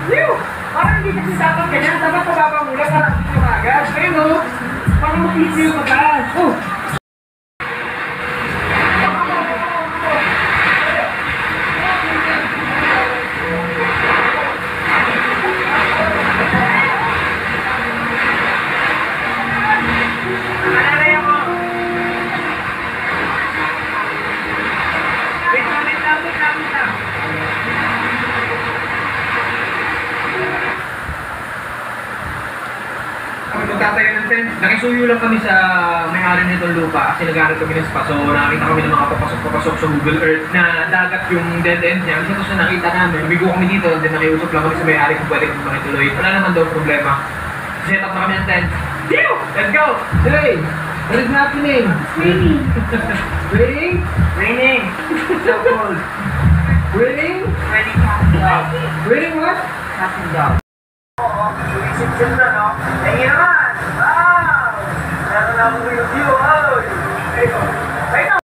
Yo! Parang hindi kasi dapat ganyan. Dapat pababa muna para yung agad. Kaya no, parang mag-click yung mataas. Oh! Magtatayo ng tent. Nakisuyo lang kami sa may-ari nitong lupa kasi nag-aaral kami ng spa. So nakita kami ng mga papasok-papasok sa Google Earth na dagat yung dead end niya. Kasi ito siya nakita namin. Bigo kami dito, then nakiusap lang kami sa may-ari kung pwede kami makituloy. Wala naman daw problema. Set up na kami ng tent. Deal! Let's go! Hey! What is happening? Raining. Raining? Raining! So cold. Raining? Raining passing down. Raining what? Passing down. Oo, isip ganda, no? Ayun naman! Wow! Meron na akong review, oy!